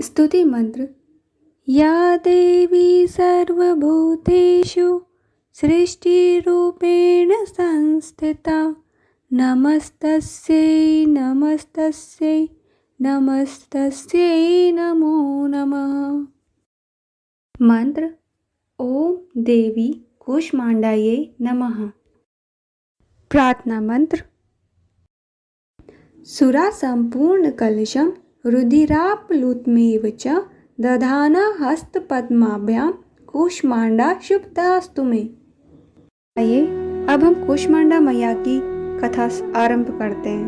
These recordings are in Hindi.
स्तुति मंत्र। या देवी सर्वभूतेषु सृष्टिरूपेण संस्थिता नमस्तस्यै नमस्तस्यै नमस्तस्यै नमो नमः। मंत्र। ओम देवी कूष्मांडायै नमः। प्रार्थना मंत्र। सुरा संपूर्ण कलशम रुधिराप्लुतमेव च दधाना हस्तपद्माभ्यां कूष्मांडा शुभतास्तु मे। आइए अब हम कूष्मांडा मैया की कथा आरंभ करते हैं।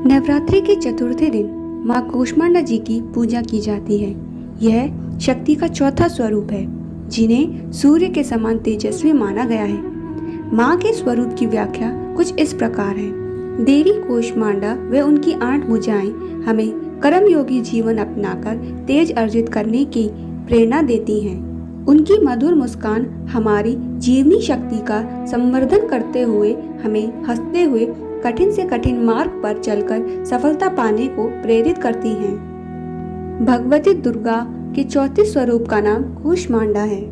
नवरात्रि के चतुर्थी दिन माँ कूष्मांडा जी की पूजा की जाती है। यह शक्ति का चौथा स्वरूप है, जिन्हें सूर्य के समान तेजस्वी माना गया है। माँ के स्वरूप की व्याख्या कुछ इस प्रकार है। देवी कूष्मांडा व उनकी 8 भुजाएं हमें कर्मयोगी जीवन अपनाकर तेज अर्जित करने की प्रेरणा देती हैं। उनकी मधुर मुस्कान हमारी जीवनी शक्ति का संवर्धन करते हुए हमें हंसते हुए कठिन से कठिन मार्ग पर चलकर सफलता पाने को प्रेरित करती हैं। भगवती दुर्गा के चौथे स्वरूप का नाम कूष्मांडा है।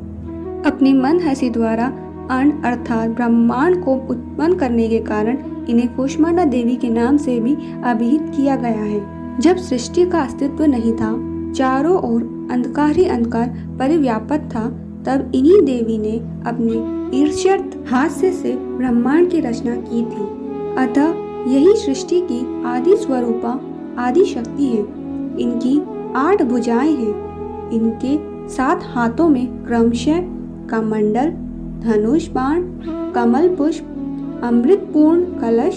अपनी मन हंसी द्वारा अन्न अर्थात ब्रह्मांड को उत्पन्न करने के कारण इन्हें कूष्मांडा देवी के नाम से भी अभिहित किया गया है। जब सृष्टि का अस्तित्व नहीं था, चारों ओर अंधकार ही अंधकार परिव्याप्त था, तब इन्हीं देवी ने अपने ईर्ष्यर्थ हास्य से ब्रह्मांड की रचना की थी। अतः यही सृष्टि की आदि स्वरूपा आदि शक्ति है। इनकी 8 भुजाएं हैं। इनके 7 हाथों में क्रमशः कमंडल, धनुष बाण, कमल पुष्प, अमृतपूर्ण कलश,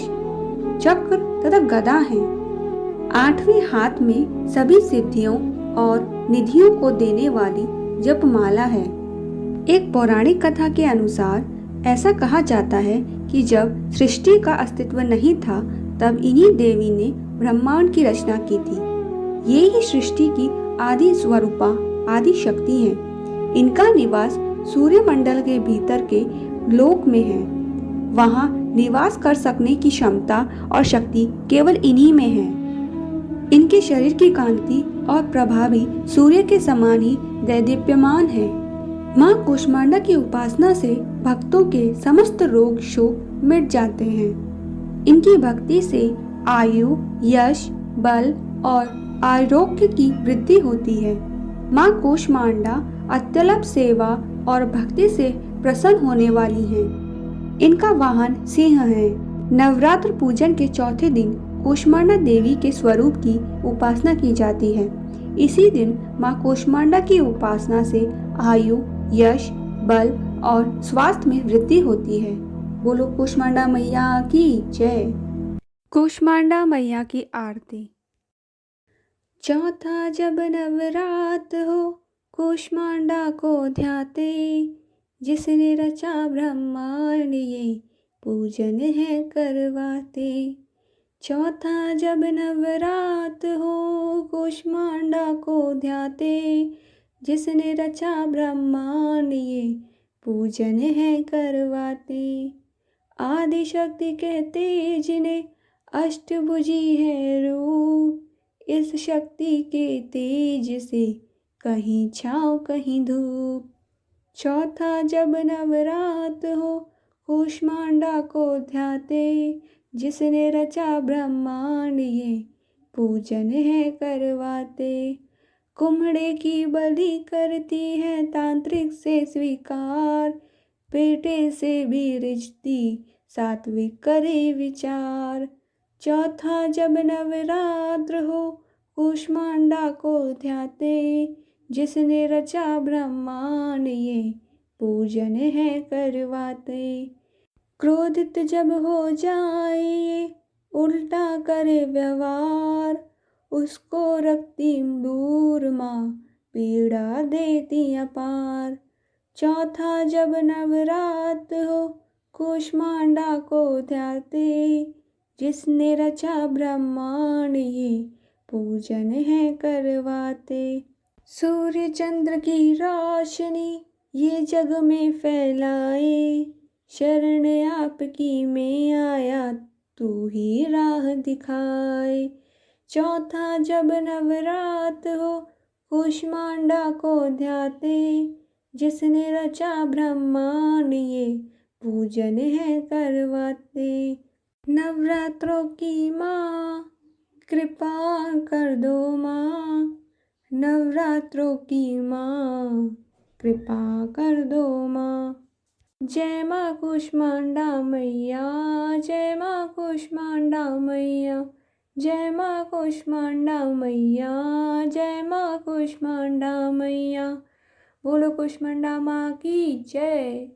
चक्र तथा गदा हैं। 8वें हाथ में सभी सिद्धियों और निधियों को देने वाली जपमाला है। एक पौराणिक कथा के अनुसार ऐसा कहा जाता है कि जब सृष्टि का अस्तित्व नहीं था, तब इन्हीं देवी ने ब्रह्मांड की रचना की थी। ये ही सृष्टि की आदि स्वरूपा आदि शक्ति है। इनका निवास सूर्यमंडल के भीतर के लोक में है। वहाँ निवास कर सकने की क्षमता और शक्ति केवल इन्हीं में है। इनके शरीर की कांति और प्रभा भी सूर्य के समान ही दैदीप्यमान है। माँ कूष्मांडा की उपासना से भक्तों के समस्त रोग शोक मिट जाते हैं। इनकी भक्ति से आयु, यश, बल और आरोग्य की वृद्धि होती है। माँ कूष्मांडा अत्यल्प सेवा और भक्ति से प्रसन्न होने वाली हैं। इनका वाहन सिंह है। नवरात्र पूजन के चौथे दिन कूष्मांडा देवी के स्वरूप की उपासना की जाती है। इसी दिन माँ कूष्मांडा की उपासना से आयु, यश, बल और स्वास्थ्य में वृद्धि होती है। बोलो कूष्मांडा मैया की जय। कूष्मांडा मैया की आरती। चौथा जब नवरात हो कूष्मांडा को ध्याते, जिसने रचा ब्रह्मांड ये पूजन है करवाते। चौथा जब नवरात हो कूष्मांडा को ध्याते, जिसने रचा ब्रह्मांड ये पूजन है करवाते। आदि शक्ति कहते जिन्हें अष्टभुजी है रूप, इस शक्ति के तेज से कहीं छाँव कहीं धूप। चौथा जब नवरात हो कूष्मांडा को ध्याते, जिसने रचा ब्रह्मांड ये पूजन है करवाते। कुम्हड़े की बलि करती है तांत्रिक से स्वीकार, पेटे से भी रिझती सात्विक करे विचार। चौथा जब नवरात्र हो कूष्मांडा को ध्याते, जिसने रचा ब्रह्मांड ये पूजन है करवाते। क्रोधित जब हो जाए ये उल्टा करे व्यवहार, उसको रखती दूर माँ पीड़ा देती अपार। चौथा जब नवरात हो कूष्मांडा को ध्याते, जिसने रचा ब्रह्मांड ये पूजन है करवाते। सूर्य चंद्र की रोशनी ये जग में फैलाए, शरण आपकी में आया तू ही राह दिखाए। चौथा जब नवरात हो, कूष्मांडा को ध्याते, जिसने रचा ब्रह्मांड ये पूजन है करवाते। नवरात्रों की माँ कृपा कर दो माँ, नवरात्रों की माँ कृपा कर दो माँ। जय माँ कूष्मांडा मैया, जय माँ कूष्मांडा मैया, जय माँ कूष्मांडा मैया, जय माँ कूष्मांडा मैया। बोलो कूष्मांडा माँ की जय।